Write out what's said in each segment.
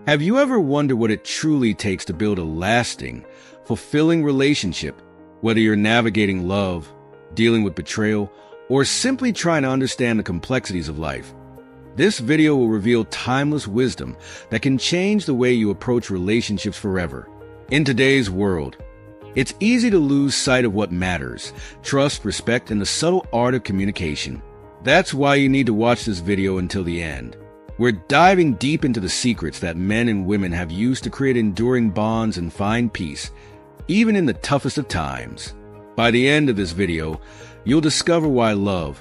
Have you ever wondered what it truly takes to build a lasting, fulfilling relationship, whether you're navigating love, dealing with betrayal, or simply trying to understand the complexities of life? This video will reveal timeless wisdom that can change the way you approach relationships forever. In today's world, it's easy to lose sight of what matters: trust, respect, and the subtle art of communication. That's why you need to watch this video until the end. We're diving deep into the secrets that men and women have used to create enduring bonds and find peace, even in the toughest of times. By the end of this video, you'll discover why love,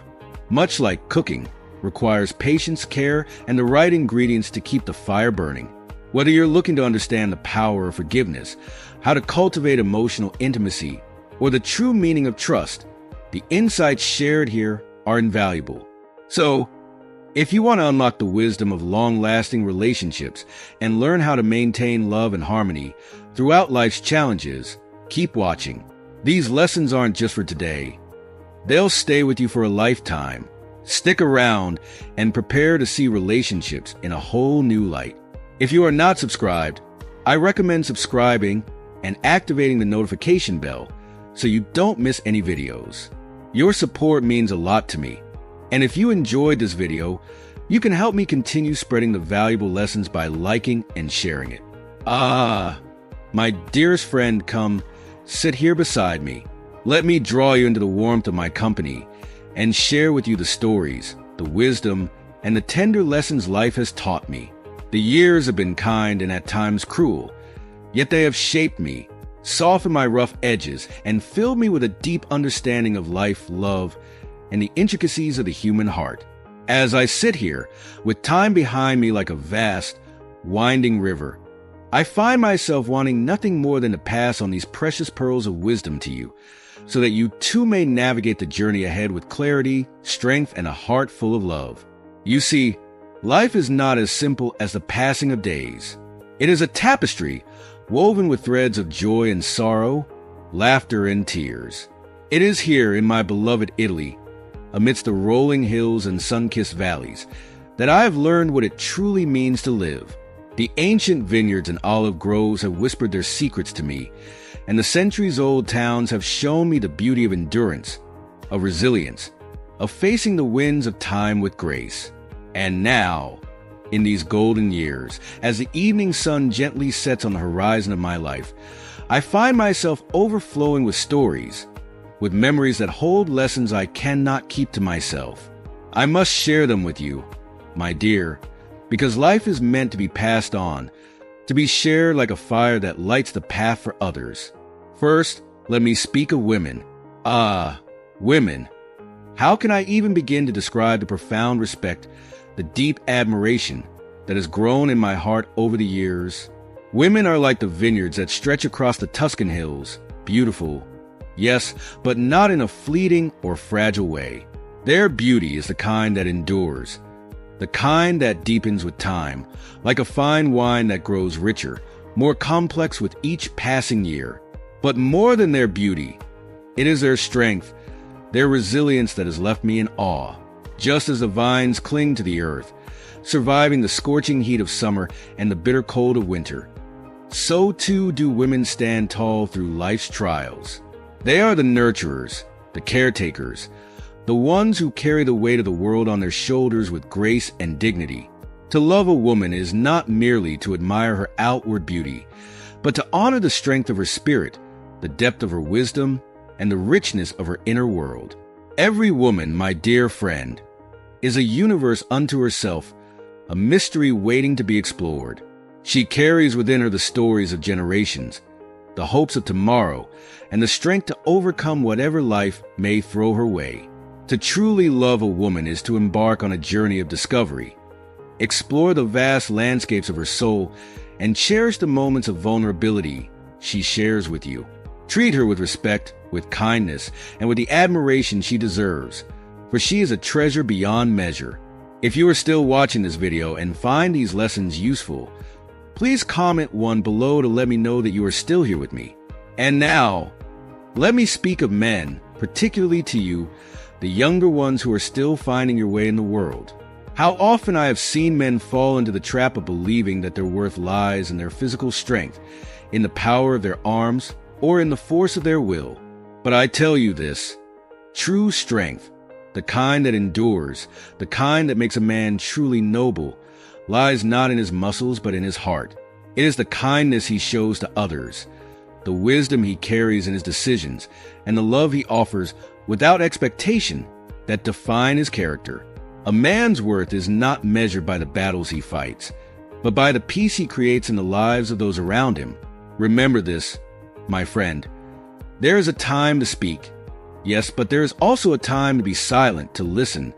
much like cooking, requires patience, care, and the right ingredients to keep the fire burning. Whether you're looking to understand the power of forgiveness, how to cultivate emotional intimacy, or the true meaning of trust, the insights shared here are invaluable. So, if you want to unlock the wisdom of long-lasting relationships and learn how to maintain love and harmony throughout life's challenges, keep watching. These lessons aren't just for today. They'll stay with you for a lifetime. Stick around and prepare to see relationships in a whole new light. If you are not subscribed, I recommend subscribing and activating the notification bell so you don't miss any videos. Your support means a lot to me. And if you enjoyed this video, you can help me continue spreading the valuable lessons by liking and sharing it. My dearest friend, come sit here beside me. Let me draw you into the warmth of my company and share with you the stories, the wisdom, and the tender lessons life has taught me. The years have been kind and at times cruel, yet they have shaped me, softened my rough edges, and filled me with a deep understanding of life, love, and the intricacies of the human heart. As I sit here, with time behind me like a vast, winding river, I find myself wanting nothing more than to pass on these precious pearls of wisdom to you, so that you too may navigate the journey ahead with clarity, strength, and a heart full of love. You see, life is not as simple as the passing of days. It is a tapestry woven with threads of joy and sorrow, laughter and tears. It is here in my beloved Italy, amidst the rolling hills and sun-kissed valleys, that I have learned what it truly means to live. The ancient vineyards and olive groves have whispered their secrets to me, and the centuries-old towns have shown me the beauty of endurance, of resilience, of facing the winds of time with grace. And now, in these golden years, as the evening sun gently sets on the horizon of my life, I find myself overflowing with stories, with memories that hold lessons I cannot keep to myself. I must share them with you, my dear, because life is meant to be passed on, to be shared like a fire that lights the path for others. First, let me speak of women. Women. How can I even begin to describe the profound respect, the deep admiration that has grown in my heart over the years? Women are like the vineyards that stretch across the Tuscan hills, beautiful, yes, but not in a fleeting or fragile way. Their beauty is the kind that endures, the kind that deepens with time, like a fine wine that grows richer, more complex with each passing year. But more than their beauty, it is their strength, their resilience that has left me in awe. Just as the vines cling to the earth, surviving the scorching heat of summer and the bitter cold of winter, so too do women stand tall through life's trials. They are the nurturers, the caretakers, the ones who carry the weight of the world on their shoulders with grace and dignity. To love a woman is not merely to admire her outward beauty, but to honor the strength of her spirit, the depth of her wisdom, and the richness of her inner world. Every woman, my dear friend, is a universe unto herself, a mystery waiting to be explored. She carries within her the stories of generations, the hopes of tomorrow, and the strength to overcome whatever life may throw her way. To truly love a woman is to embark on a journey of discovery, explore the vast landscapes of her soul, and cherish the moments of vulnerability she shares with you. Treat her with respect, with kindness, and with the admiration she deserves, for she is a treasure beyond measure. If you are still watching this video and find these lessons useful, please comment one below to let me know that you are still here with me. And now, let me speak of men, particularly to you, the younger ones who are still finding your way in the world. How often I have seen men fall into the trap of believing that their worth lies in their physical strength, in the power of their arms, or in the force of their will. But I tell you this, true strength, the kind that endures, the kind that makes a man truly noble, lies not in his muscles but in his heart. It is the kindness he shows to others, the wisdom he carries in his decisions, and the love he offers without expectation that define his character. A man's worth is not measured by the battles he fights, but by the peace he creates in the lives of those around him. Remember this, my friend. There is a time to speak. Yes, but there is also a time to be silent, to listen,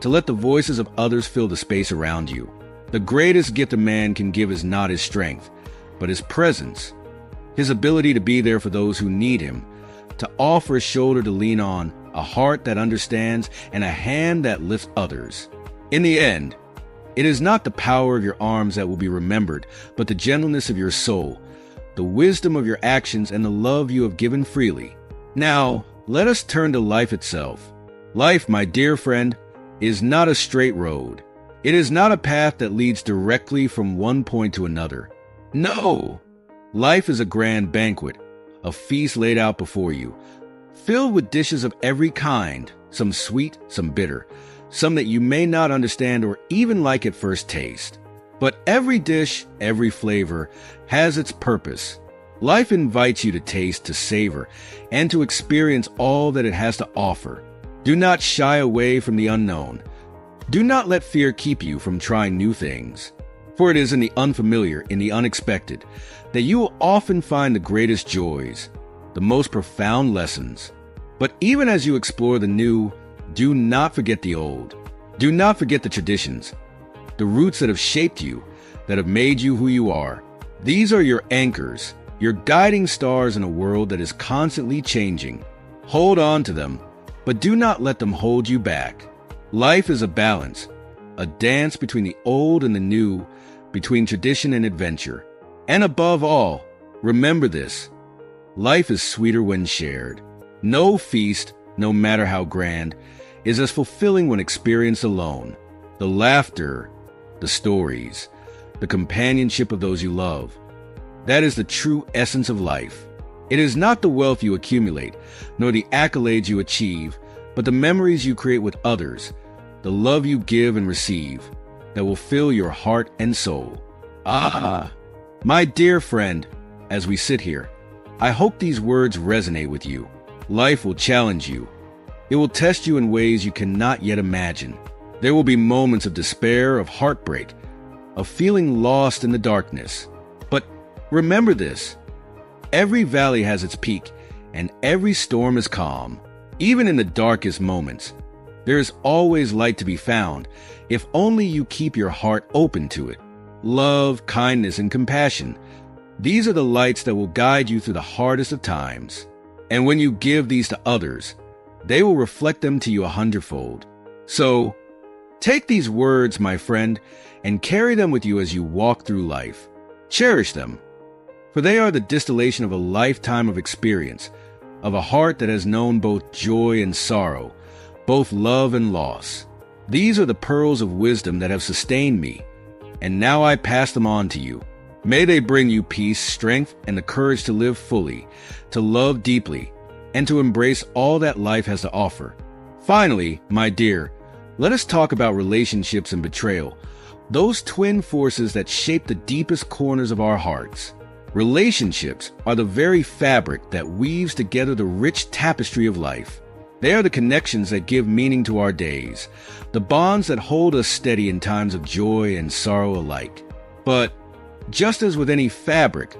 to let the voices of others fill the space around you. The greatest gift a man can give is not his strength, but his presence, his ability to be there for those who need him, to offer a shoulder to lean on, a heart that understands, and a hand that lifts others. In the end, it is not the power of your arms that will be remembered, but the gentleness of your soul, the wisdom of your actions, and the love you have given freely. Now, let us turn to life itself. Life, my dear friend, is not a straight road. It is not a path that leads directly from one point to another. No! Life is a grand banquet, a feast laid out before you, filled with dishes of every kind, some sweet, some bitter, some that you may not understand or even like at first taste. But every dish, every flavor, has its purpose. Life invites you to taste, to savor, and to experience all that it has to offer. Do not shy away from the unknown. Do not let fear keep you from trying new things. For it is in the unfamiliar, in the unexpected, that you will often find the greatest joys, the most profound lessons. But even as you explore the new, do not forget the old. Do not forget the traditions, the roots that have shaped you, that have made you who you are. These are your anchors, your guiding stars in a world that is constantly changing. Hold on to them, but do not let them hold you back. Life is a balance, a dance between the old and the new, between tradition and adventure. And above all, remember this. Life is sweeter when shared. No feast, no matter how grand, is as fulfilling when experienced alone. The laughter, the stories, the companionship of those you love. That is the true essence of life. It is not the wealth you accumulate, nor the accolades you achieve, but the memories you create with others, the love you give and receive, that will fill your heart and soul. My dear friend, as we sit here, I hope these words resonate with you. Life will challenge you. It will test you in ways you cannot yet imagine. There will be moments of despair, of heartbreak, of feeling lost in the darkness. But remember this, every valley has its peak, and every storm is calm. Even in the darkest moments, there is always light to be found, if only you keep your heart open to it. Love, kindness, and compassion. These are the lights that will guide you through the hardest of times. And when you give these to others, they will reflect them to you 100-fold. So, take these words, my friend, and carry them with you as you walk through life. Cherish them, for they are the distillation of a lifetime of experience, of a heart that has known both joy and sorrow, both love and loss. These are the pearls of wisdom that have sustained me, and now I pass them on to you. May they bring you peace, strength, and the courage to live fully, to love deeply, and to embrace all that life has to offer. Finally, my dear, let us talk about relationships and betrayal, those twin forces that shape the deepest corners of our hearts. Relationships are the very fabric that weaves together the rich tapestry of life. They are the connections that give meaning to our days, the bonds that hold us steady in times of joy and sorrow alike. But just as with any fabric,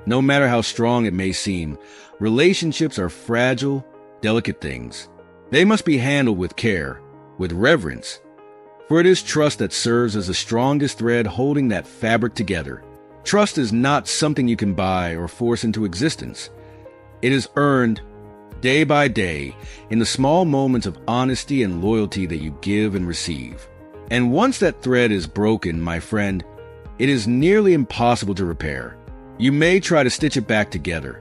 no matter how strong it may seem, relationships are fragile, delicate things. They must be handled with care, with reverence, for it is trust that serves as the strongest thread holding that fabric together. Trust is not something you can buy or force into existence. It is earned day by day in the small moments of honesty and loyalty that you give and receive. And once that thread is broken, my friend, it is nearly impossible to repair. You may try to stitch it back together,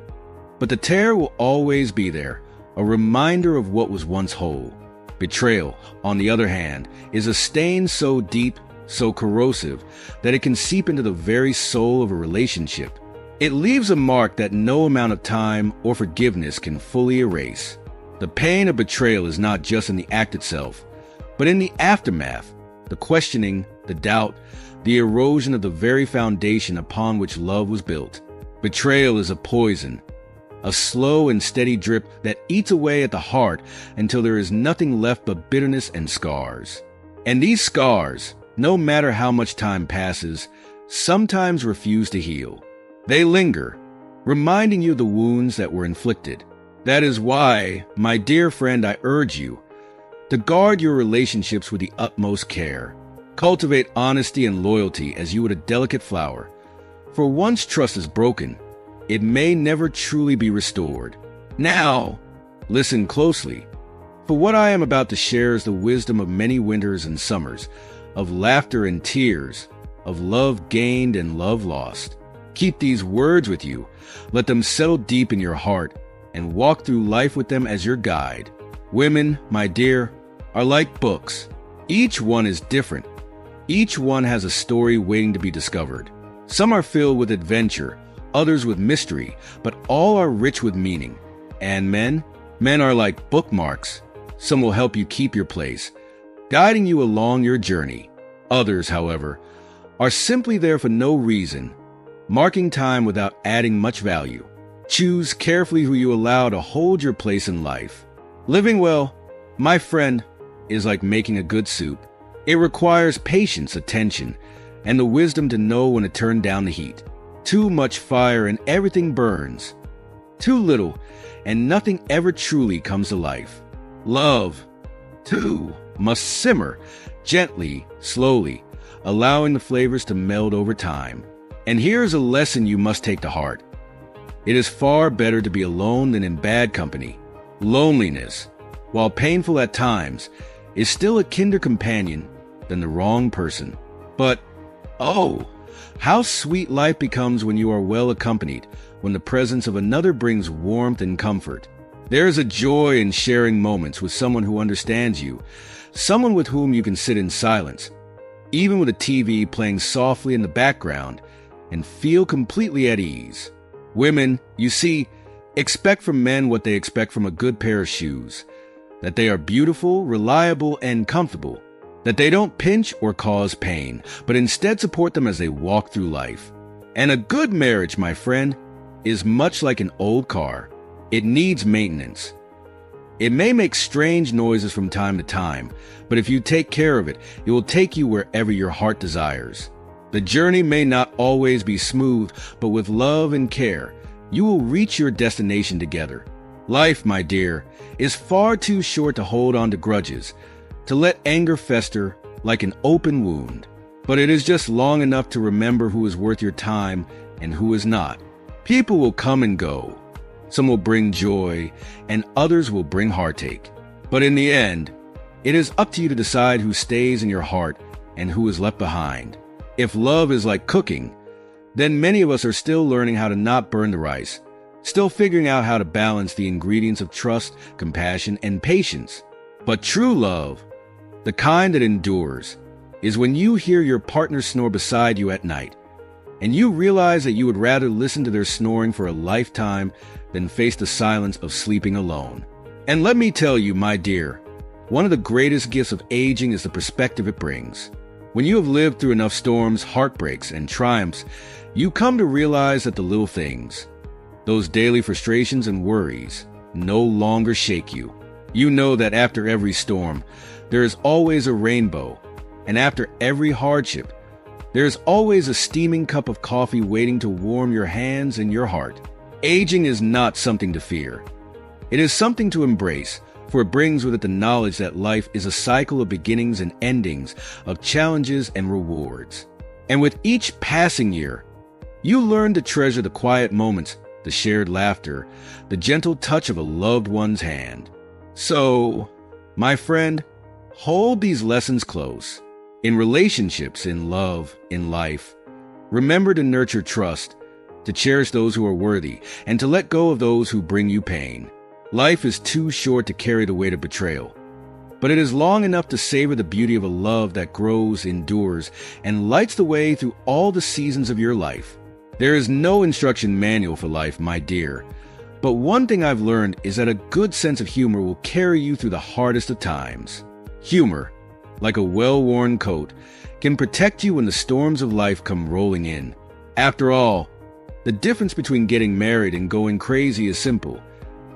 but the tear will always be there, a reminder of what was once whole. Betrayal, on the other hand, is a stain so deep, so corrosive, that it can seep into the very soul of a relationship. It leaves a mark that no amount of time or forgiveness can fully erase. The pain of betrayal is not just in the act itself, but in the aftermath, the questioning, the doubt, the erosion of the very foundation upon which love was built. Betrayal is a poison, a slow and steady drip that eats away at the heart until there is nothing left but bitterness and scars. And these scars, no matter how much time passes, sometimes refuse to heal. They linger, reminding you of the wounds that were inflicted. That is why, my dear friend, I urge you to guard your relationships with the utmost care. Cultivate honesty and loyalty as you would a delicate flower. For once trust is broken, it may never truly be restored. Now, listen closely, for what I am about to share is the wisdom of many winters and summers, of laughter and tears, of love gained and love lost. Keep these words with you, let them settle deep in your heart, and walk through life with them as your guide. Women, my dear, are like books. Each one is different. Each one has a story waiting to be discovered. Some are filled with adventure, others with mystery, but all are rich with meaning. And men are like bookmarks. Some will help you keep your place, guiding you along your journey. Others, however, are simply there for no reason, marking time without adding much value. Choose carefully who you allow to hold your place in life. Living well, my friend, is like making a good soup. It requires patience, attention, and the wisdom to know when to turn down the heat. Too much fire and everything burns. Too little, and nothing ever truly comes to life. Love, too, must simmer, gently, slowly, allowing the flavors to meld over time. And here's a lesson you must take to heart. It is far better to be alone than in bad company. Loneliness, while painful at times, is still a kinder companion than the wrong person. But, oh, how sweet life becomes when you are well accompanied, when the presence of another brings warmth and comfort. There is a joy in sharing moments with someone who understands you, someone with whom you can sit in silence, even with a TV playing softly in the background, and feel completely at ease. Women, you see, expect from men what they expect from a good pair of shoes, that they are beautiful, reliable, and comfortable, that they don't pinch or cause pain, but instead support them as they walk through life. And a good marriage, my friend, is much like an old car. It needs maintenance. It may make strange noises from time to time, but if you take care of it, it will take you wherever your heart desires. The journey may not always be smooth, but with love and care, you will reach your destination together. Life, my dear, is far too short to hold on to grudges, to let anger fester like an open wound. But it is just long enough to remember who is worth your time and who is not. People will come and go. Some will bring joy, and others will bring heartache. But in the end, it is up to you to decide who stays in your heart and who is left behind. If love is like cooking, then many of us are still learning how to not burn the rice, still figuring out how to balance the ingredients of trust, compassion, and patience. But true love, the kind that endures, is when you hear your partner snore beside you at night, and you realize that you would rather listen to their snoring for a lifetime than face the silence of sleeping alone. And let me tell you, my dear, one of the greatest gifts of aging is the perspective it brings. When you have lived through enough storms, heartbreaks, and triumphs, you come to realize that the little things, those daily frustrations and worries, no longer shake you. You know that after every storm, there is always a rainbow, and after every hardship, there is always a steaming cup of coffee waiting to warm your hands and your heart. Aging is not something to fear. It is something to embrace, for it brings with it the knowledge that life is a cycle of beginnings and endings, of challenges and rewards. And with each passing year, you learn to treasure the quiet moments, the shared laughter, the gentle touch of a loved one's hand. So, my friend, hold these lessons close. In relationships, in love, in life, remember to nurture trust, to cherish those who are worthy, and to let go of those who bring you pain. Life is too short to carry the weight of betrayal, but it is long enough to savor the beauty of a love that grows, endures, and lights the way through all the seasons of your life. There is no instruction manual for life, my dear, but one thing I've learned is that a good sense of humor will carry you through the hardest of times. Humor, like a well-worn coat, can protect you when the storms of life come rolling in. After all, the difference between getting married and going crazy is simple.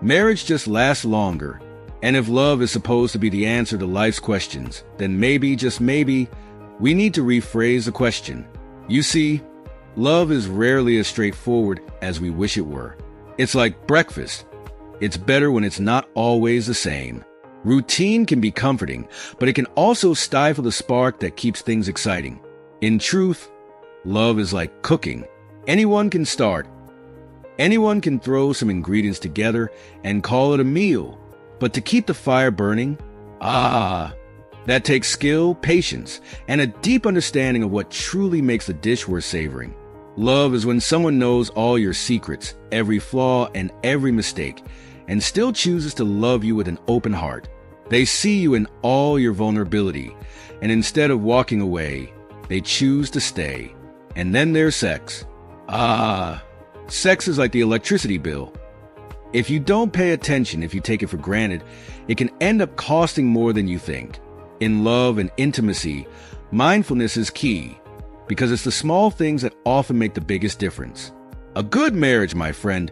Marriage just lasts longer, and if love is supposed to be the answer to life's questions, then maybe, just maybe, we need to rephrase the question. You see, love is rarely as straightforward as we wish it were. It's like breakfast. It's better when it's not always the same. Routine can be comforting, but it can also stifle the spark that keeps things exciting. In truth, love is like cooking. Anyone can start. Anyone can throw some ingredients together and call it a meal. But to keep the fire burning, that takes skill, patience, and a deep understanding of what truly makes the dish worth savoring. Love is when someone knows all your secrets, every flaw, and every mistake, and still chooses to love you with an open heart. They see you in all your vulnerability, and instead of walking away, they choose to stay. And then there's sex. Sex is like the electricity bill. If you don't pay attention, if you take it for granted, it can end up costing more than you think. In love and intimacy, mindfulness is key, because it's the small things that often make the biggest difference. A good marriage, my friend,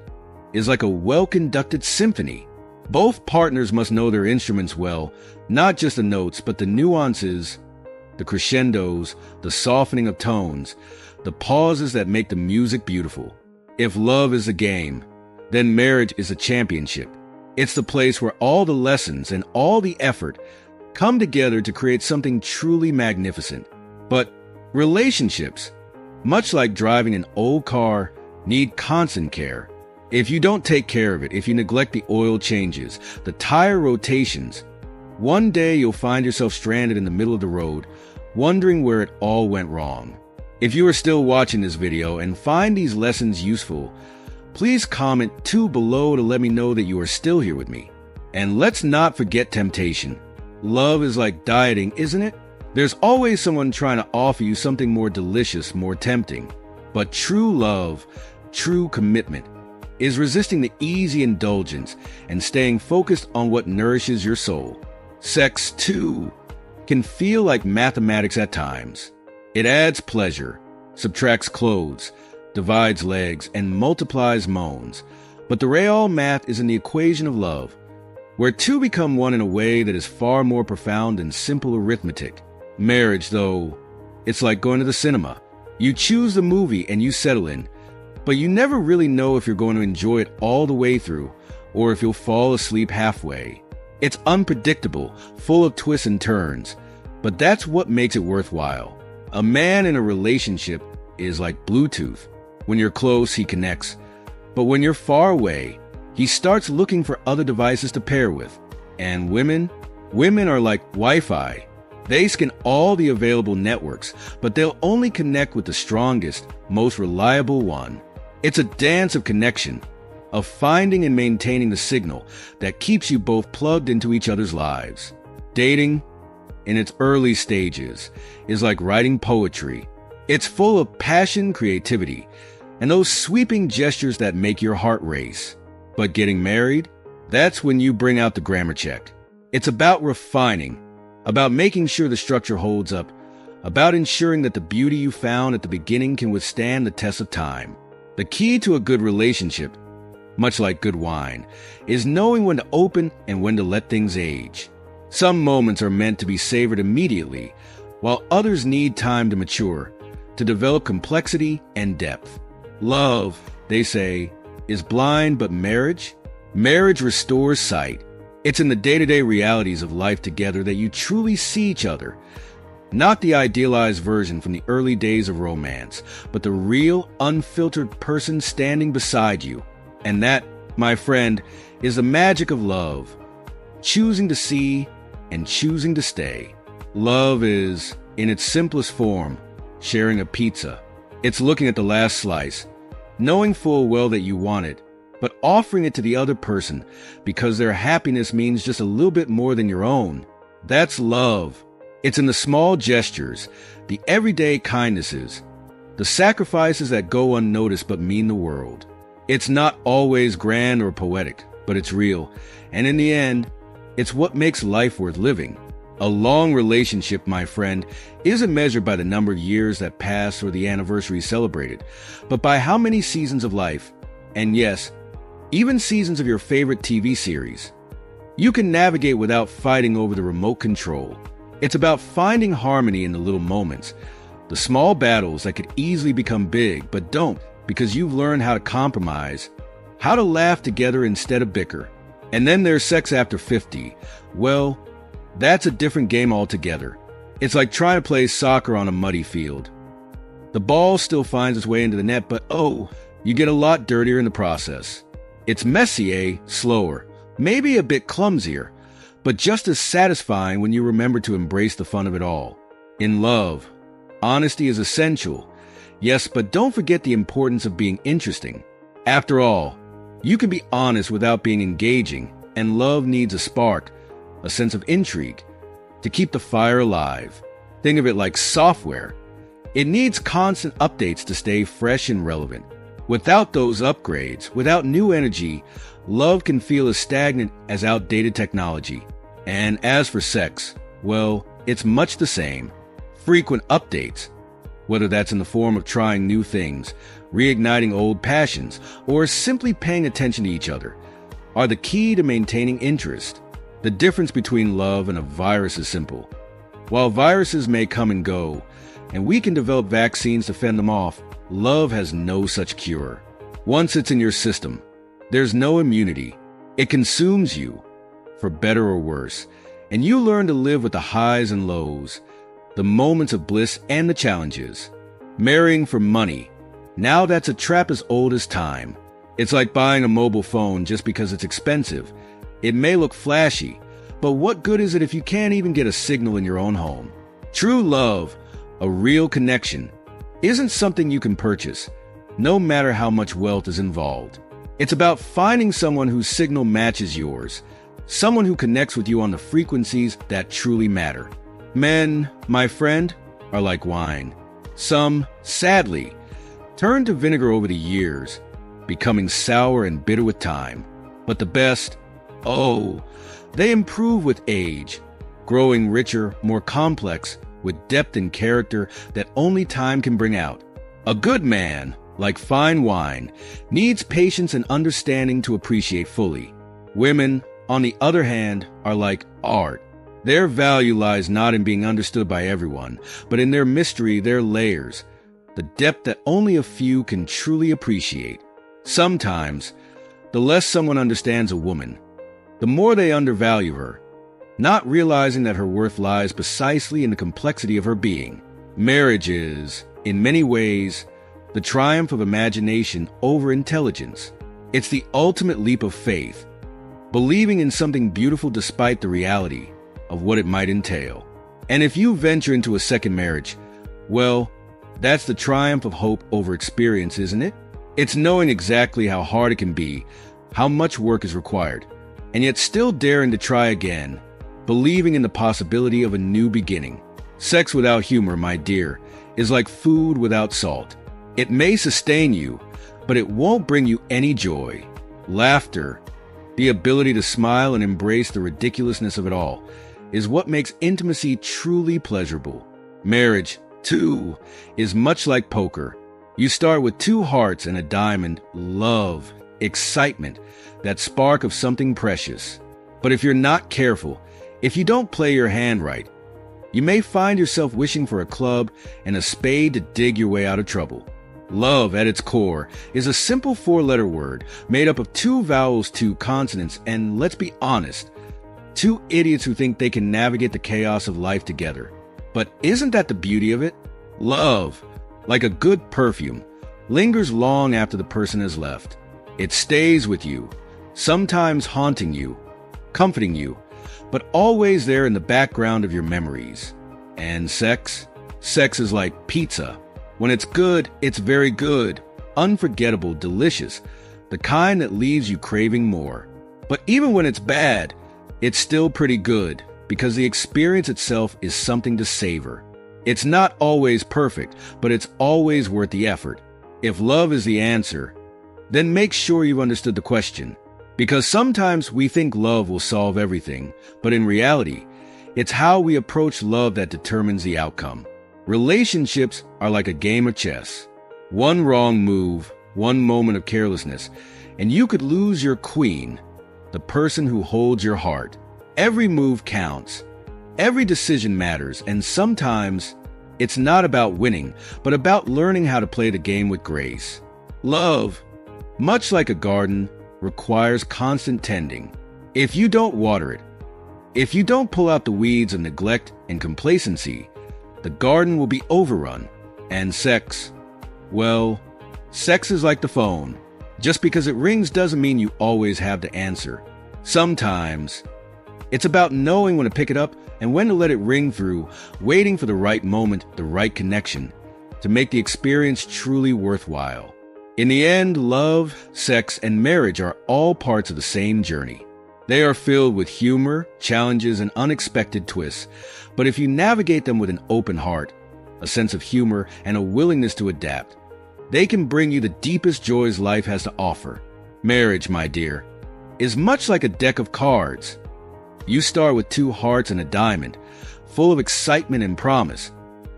is like a well-conducted symphony. Both partners must know their instruments well, not just the notes, but the nuances, the crescendos, the softening of tones, the pauses that make the music beautiful. If love is a game, then marriage is a championship. It's the place where all the lessons and all the effort come together to create something truly magnificent. But relationships, much like driving an old car, need constant care. If you don't take care of it, if you neglect the oil changes, the tire rotations, one day you'll find yourself stranded in the middle of the road, wondering where it all went wrong. If you are still watching this video and find these lessons useful, please comment 2 below to let me know that you are still here with me. And let's not forget temptation. Love is like dieting, isn't it? There's always someone trying to offer you something more delicious, more tempting. But true love, true commitment, is resisting the easy indulgence and staying focused on what nourishes your soul. Sex, too, can feel like mathematics at times. It adds pleasure, subtracts clothes, divides legs, and multiplies moans. But the real math is in the equation of love, where two become one in a way that is far more profound than simple arithmetic. Marriage, though, it's like going to the cinema. You choose the movie and you settle in, but you never really know if you're going to enjoy it all the way through or if you'll fall asleep halfway. It's unpredictable, full of twists and turns, but that's what makes it worthwhile. A man in a relationship is like Bluetooth. When you're close, he connects, but when you're far away, he starts looking for other devices to pair with. And women are like Wi-Fi. They scan all the available networks, but they'll only connect with the strongest, most reliable one. It's a dance of connection, of finding and maintaining the signal that keeps you both plugged into each other's lives. Dating, in its early stages, is like writing poetry. It's full of passion, creativity, and those sweeping gestures that make your heart race. But getting married, that's when you bring out the grammar check. It's about refining, about making sure the structure holds up, about ensuring that the beauty you found at the beginning can withstand the test of time. The key to a good relationship, much like good wine, is knowing when to open and when to let things age. Some moments are meant to be savored immediately, while others need time to mature, to develop complexity and depth. Love, they say, is blind, but marriage restores sight. It's in the day-to-day realities of life together that you truly see each other. Not the idealized version from the early days of romance, but the real, unfiltered person standing beside you. And that, my friend, is the magic of love. Choosing to see and choosing to stay. Love is, in its simplest form, sharing a pizza. It's looking at the last slice, knowing full well that you want it, but offering it to the other person because their happiness means just a little bit more than your own. That's love. It's in the small gestures, the everyday kindnesses, the sacrifices that go unnoticed but mean the world. It's not always grand or poetic, but it's real. And in the end, it's what makes life worth living. A long relationship, my friend, isn't measured by the number of years that pass or the anniversary celebrated, but by how many seasons of life, and yes, even seasons of your favorite TV series, you can navigate without fighting over the remote control. It's about finding harmony in the little moments, the small battles that could easily become big, but don't, because you've learned how to compromise, how to laugh together instead of bicker. And then there's sex after 50. Well, that's a different game altogether. It's like trying to play soccer on a muddy field. The ball still finds its way into the net, but oh, you get a lot dirtier in the process. It's messier, slower, maybe a bit clumsier, but just as satisfying when you remember to embrace the fun of it all. In love, honesty is essential. Yes, but don't forget the importance of being interesting. After all, you can be honest without being engaging, and love needs a spark, a sense of intrigue, to keep the fire alive. Think of it like software. It needs constant updates to stay fresh and relevant. Without those upgrades, without new energy, love can feel as stagnant as outdated technology. And as for sex, well, it's much the same. Frequent updates, whether that's in the form of trying new things, reigniting old passions, or simply paying attention to each other, are the key to maintaining interest. The difference between love and a virus is simple. While viruses may come and go, and we can develop vaccines to fend them off, love has no such cure. Once it's in your system, there's no immunity. It consumes you, for better or worse, and you learn to live with the highs and lows, the moments of bliss and the challenges. Marrying for money, now that's a trap as old as time. It's like buying a mobile phone just because it's expensive. It may look flashy, but what good is it if you can't even get a signal in your own home? True love, a real connection, isn't something you can purchase, no matter how much wealth is involved. It's about finding someone whose signal matches yours, someone who connects with you on the frequencies that truly matter. Men, my friend, are like wine. Some, sadly, turn to vinegar over the years, becoming sour and bitter with time. But the best, oh, they improve with age, growing richer, more complex, with depth and character that only time can bring out. A good man, like fine wine, needs patience and understanding to appreciate fully. Women, on the other hand, are like art. Their value lies not in being understood by everyone, but in their mystery, their layers, the depth that only a few can truly appreciate. Sometimes, the less someone understands a woman, the more they undervalue her, not realizing that her worth lies precisely in the complexity of her being. Marriage is, in many ways, the triumph of imagination over intelligence. It's the ultimate leap of faith, believing in something beautiful despite the reality of what it might entail. And if you venture into a second marriage, well, that's the triumph of hope over experience, isn't it? It's knowing exactly how hard it can be, how much work is required, and yet still daring to try again, believing in the possibility of a new beginning. Sex without humor, my dear, is like food without salt. It may sustain you, but it won't bring you any joy. Laughter, the ability to smile and embrace the ridiculousness of it all, is what makes intimacy truly pleasurable. Marriage, too, is much like poker. You start with two hearts and a diamond, love, excitement, that spark of something precious. But if you're not careful, if you don't play your hand right, you may find yourself wishing for a club and a spade to dig your way out of trouble. Love, at its core, is a simple four-letter word made up of two vowels, two consonants, and let's be honest, two idiots who think they can navigate the chaos of life together. But isn't that the beauty of it? Love, like a good perfume, lingers long after the person has left. It stays with you, sometimes haunting you, comforting you, but always there in the background of your memories. And sex? Sex is like pizza. When it's good, it's very good, unforgettable, delicious, the kind that leaves you craving more. But even when it's bad, it's still pretty good. because the experience itself is something to savor. It's not always perfect, but it's always worth the effort. If love is the answer, then make sure you've understood the question. Because sometimes we think love will solve everything, but in reality, it's how we approach love that determines the outcome. Relationships are like a game of chess. One wrong move, one moment of carelessness, and you could lose your queen, the person who holds your heart. Every move counts. Every decision matters, and sometimes it's not about winning, but about learning how to play the game with grace. Love, much like a garden, requires constant tending. If you don't water it, if you don't pull out the weeds of neglect and complacency, the garden will be overrun. And sex, well, sex is like the phone. Just because it rings doesn't mean you always have the answer. Sometimes it's about knowing when to pick it up and when to let it ring through, waiting for the right moment, the right connection, to make the experience truly worthwhile. In the end, love, sex, and marriage are all parts of the same journey. They are filled with humor, challenges, and unexpected twists. But if you navigate them with an open heart, a sense of humor, and a willingness to adapt, they can bring you the deepest joys life has to offer. Marriage, my dear, is much like a deck of cards. You start with 2 hearts and a diamond, full of excitement and promise,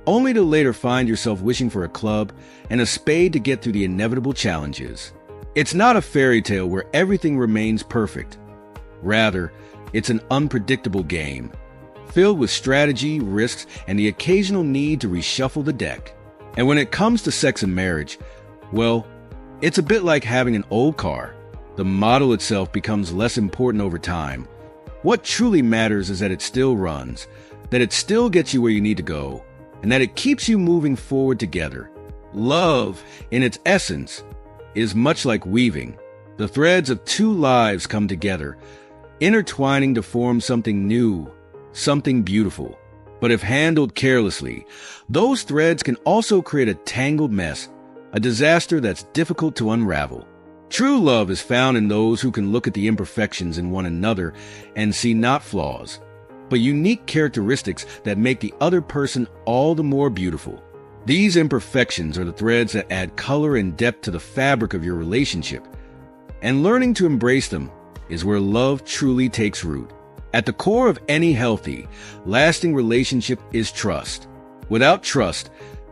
only to later find yourself wishing for a club and a spade to get through the inevitable challenges. It's not a fairy tale where everything remains perfect. Rather, it's an unpredictable game, filled with strategy, risks, and the occasional need to reshuffle the deck. And when it comes to sex and marriage, well, it's a bit like having an old car. The model itself becomes less important over time. What truly matters is that it still runs, that it still gets you where you need to go, and that it keeps you moving forward together. Love, in its essence, is much like weaving. The threads of 2 lives come together, intertwining to form something new, something beautiful. But if handled carelessly, those threads can also create a tangled mess, a disaster that's difficult to unravel. True love is found in those who can look at the imperfections in one another and see not flaws, but unique characteristics that make the other person all the more beautiful. These imperfections are the threads that add color and depth to the fabric of your relationship, and learning to embrace them is where love truly takes root. At the core of any healthy, lasting relationship is trust. Without trust,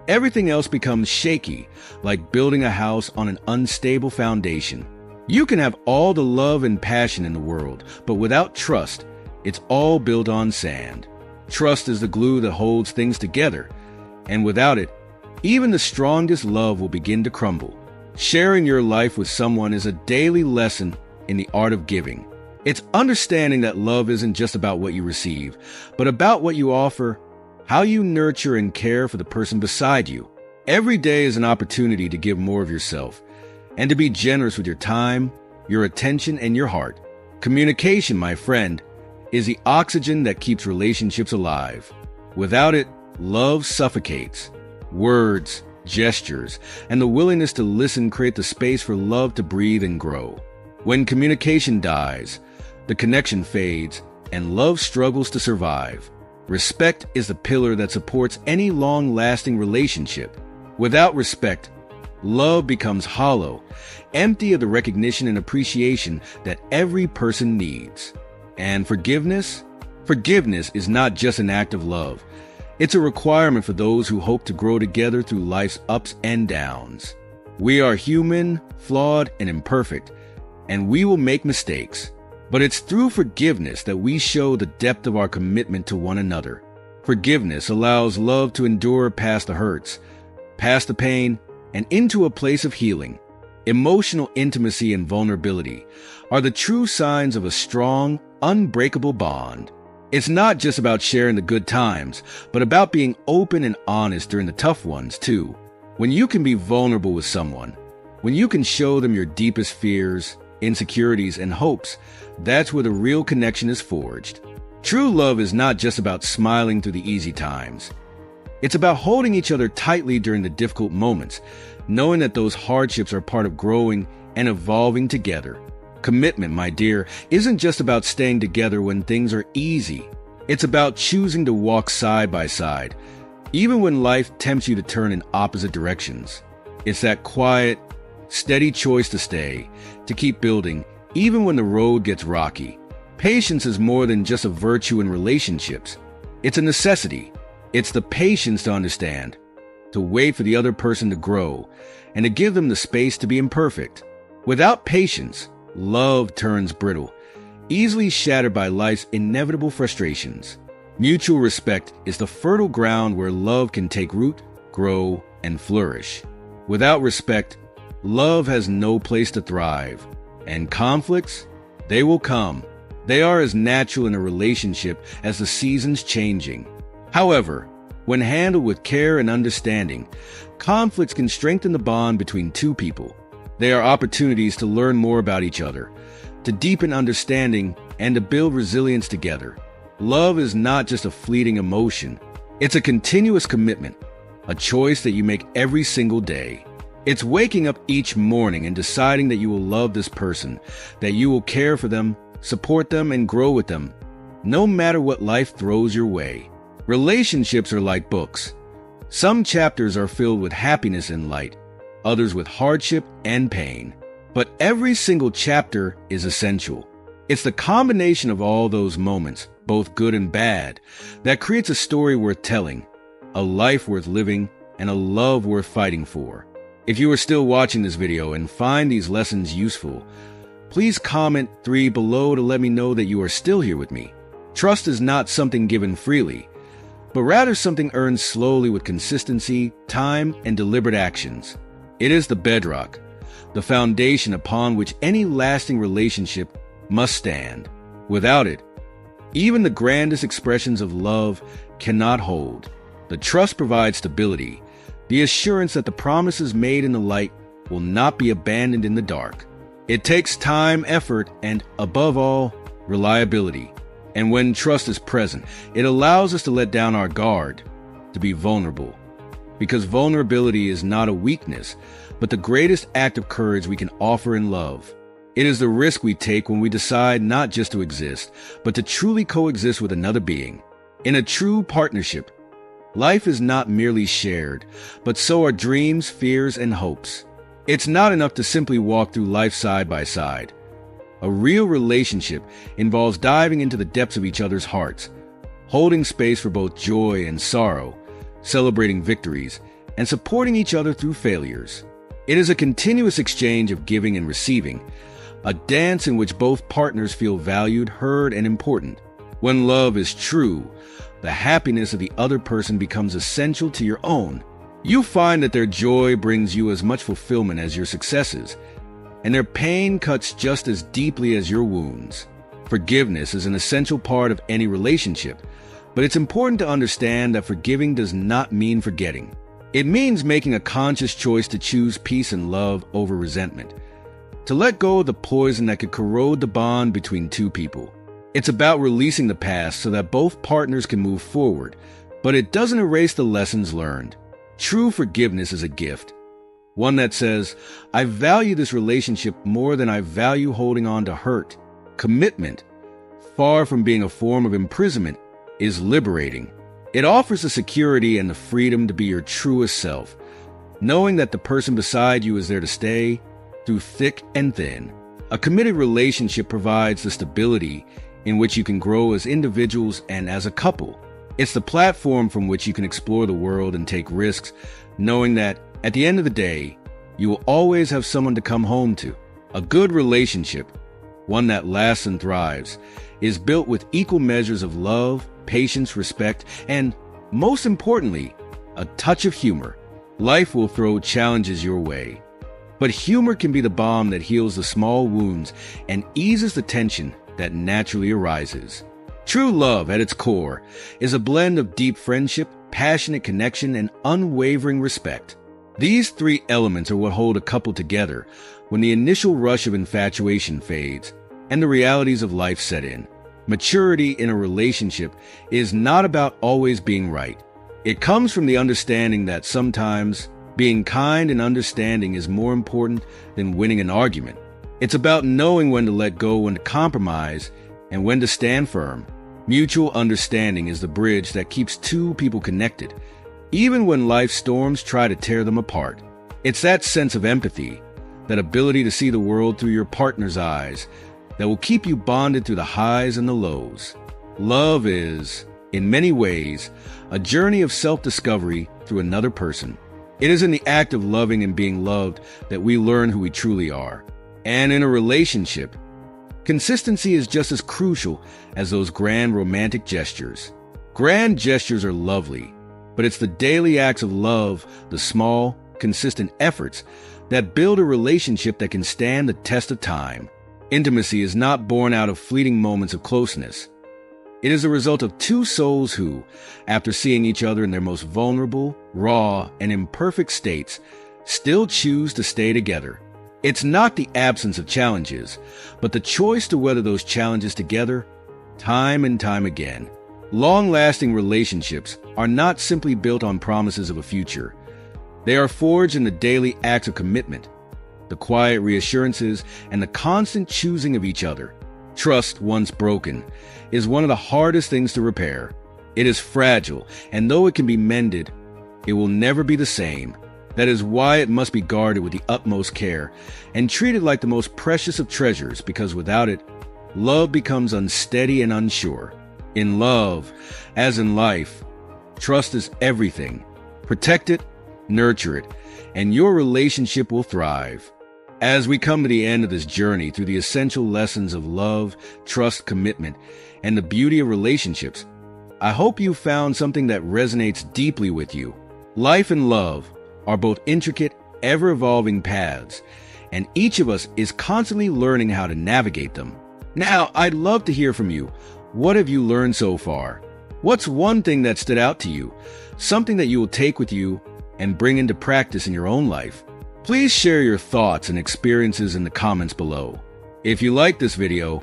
everything else becomes shaky, like building a house on an unstable foundation. You can have all the love and passion in the world, but without trust, it's all built on sand. Trust is the glue that holds things together, and without it, even the strongest love will begin to crumble. Sharing your life with someone is a daily lesson in the art of giving. It's understanding that love isn't just about what you receive, but about what you offer, how you nurture and care for the person beside you. Every day is an opportunity to give more of yourself and to be generous with your time, your attention, and your heart. Communication, my friend, is the oxygen that keeps relationships alive. Without it, love suffocates. Words, gestures, and the willingness to listen create the space for love to breathe and grow. When communication dies, the connection fades, and love struggles to survive. Respect is the pillar that supports any long-lasting relationship. Without respect, love becomes hollow, empty of the recognition and appreciation that every person needs. And forgiveness? Forgiveness is not just an act of love. It's a requirement for those who hope to grow together through life's ups and downs. We are human, flawed, and imperfect, and we will make mistakes. But it's through forgiveness that we show the depth of our commitment to one another. Forgiveness allows love to endure past the hurts, past the pain, and into a place of healing. Emotional intimacy and vulnerability are the true signs of a strong, unbreakable bond. It's not just about sharing the good times, but about being open and honest during the tough ones, too. When you can be vulnerable with someone, when you can show them your deepest fears, insecurities, and hopes, that's where the real connection is forged. True love is not just about smiling through the easy times. It's about holding each other tightly during the difficult moments, knowing that those hardships are part of growing and evolving together. Commitment, my dear, isn't just about staying together when things are easy. It's about choosing to walk side by side, even when life tempts you to turn in opposite directions. It's that quiet, steady choice to stay, to keep building, even when the road gets rocky. Patience is more than just a virtue in relationships. It's a necessity. It's the patience to understand, to wait for the other person to grow, and to give them the space to be imperfect. Without patience, love turns brittle, easily shattered by life's inevitable frustrations. Mutual respect is the fertile ground where love can take root, grow, and flourish. Without respect, love has no place to thrive. And conflicts, they will come. They are as natural in a relationship as the seasons changing. However, when handled with care and understanding, conflicts can strengthen the bond between two people. They are opportunities to learn more about each other, to deepen understanding, and to build resilience together. Love is not just a fleeting emotion. It's a continuous commitment, a choice that you make every single day. It's waking up each morning and deciding that you will love this person, that you will care for them, support them, and grow with them, no matter what life throws your way. Relationships are like books. Some chapters are filled with happiness and light, others with hardship and pain. But every single chapter is essential. It's the combination of all those moments, both good and bad, that creates a story worth telling, a life worth living, and a love worth fighting for. If you are still watching this video and find these lessons useful, please comment 3 below to let me know that you are still here with me. Trust is not something given freely, but rather something earned slowly with consistency, time, and deliberate actions. It is the bedrock, the foundation upon which any lasting relationship must stand. Without it, even the grandest expressions of love cannot hold. The trust provides stability, the assurance that the promises made in the light will not be abandoned in the dark. It takes time, effort, and, above all, reliability. And when trust is present, it allows us to let down our guard, to be vulnerable. Because vulnerability is not a weakness, but the greatest act of courage we can offer in love. It is the risk we take when we decide not just to exist, but to truly coexist with another being. In a true partnership, life is not merely shared, but so are dreams, fears, and hopes. It's not enough to simply walk through life side by side. A real relationship involves diving into the depths of each other's hearts, holding space for both joy and sorrow, celebrating victories, and supporting each other through failures. It is a continuous exchange of giving and receiving, a dance in which both partners feel valued, heard, and important. When love is true, the happiness of the other person becomes essential to your own. You find that their joy brings you as much fulfillment as your successes, and their pain cuts just as deeply as your wounds. Forgiveness is an essential part of any relationship, but it's important to understand that forgiving does not mean forgetting. It means making a conscious choice to choose peace and love over resentment, to let go of the poison that could corrode the bond between two people. It's about releasing the past so that both partners can move forward, but it doesn't erase the lessons learned. True forgiveness is a gift, one that says, I value this relationship more than I value holding on to hurt. Commitment, far from being a form of imprisonment, is liberating. It offers the security and the freedom to be your truest self, knowing that the person beside you is there to stay through thick and thin. A committed relationship provides the stability in which you can grow as individuals and as a couple. It's the platform from which you can explore the world and take risks, knowing that, at the end of the day, you will always have someone to come home to. A good relationship, one that lasts and thrives, is built with equal measures of love, patience, respect, and, most importantly, a touch of humor. Life will throw challenges your way, but humor can be the balm that heals the small wounds and eases the tension that naturally arises. True love, at its core, is a blend of deep friendship, passionate connection, and unwavering respect. These 3 elements are what hold a couple together when the initial rush of infatuation fades and the realities of life set in. Maturity in a relationship is not about always being right. It comes from the understanding that sometimes being kind and understanding is more important than winning an argument. It's about knowing when to let go, when to compromise, and when to stand firm. Mutual understanding is the bridge that keeps two people connected, even when life's storms try to tear them apart. It's that sense of empathy, that ability to see the world through your partner's eyes, that will keep you bonded through the highs and the lows. Love is, in many ways, a journey of self-discovery through another person. It is in the act of loving and being loved that we learn who we truly are. And in a relationship, consistency is just as crucial as those grand romantic gestures. Grand gestures are lovely, but it's the daily acts of love, the small, consistent efforts, that build a relationship that can stand the test of time. Intimacy is not born out of fleeting moments of closeness. It is a result of two souls who, after seeing each other in their most vulnerable, raw, and imperfect states, still choose to stay together. It's not the absence of challenges, but the choice to weather those challenges together, time and time again. Long-lasting relationships are not simply built on promises of a future. They are forged in the daily acts of commitment, the quiet reassurances, and the constant choosing of each other. Trust, once broken, is one of the hardest things to repair. It is fragile, and though it can be mended, it will never be the same. That is why it must be guarded with the utmost care and treated like the most precious of treasures, because without it, love becomes unsteady and unsure. In love, as in life, trust is everything. Protect it, nurture it, and your relationship will thrive. As we come to the end of this journey through the essential lessons of love, trust, commitment, and the beauty of relationships, I hope you found something that resonates deeply with you. Life and love are both intricate, ever-evolving paths, and each of us is constantly learning how to navigate them. Now, I'd love to hear from you. What have you learned so far? What's one thing that stood out to you? Something that you will take with you and bring into practice in your own life? Please share your thoughts and experiences in the comments below. If you like this video,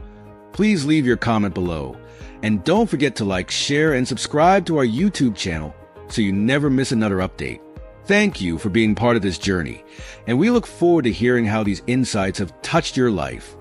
please leave your comment below. And don't forget to like, share, and subscribe to our YouTube channel so you never miss another update. Thank you for being part of this journey, and we look forward to hearing how these insights have touched your life.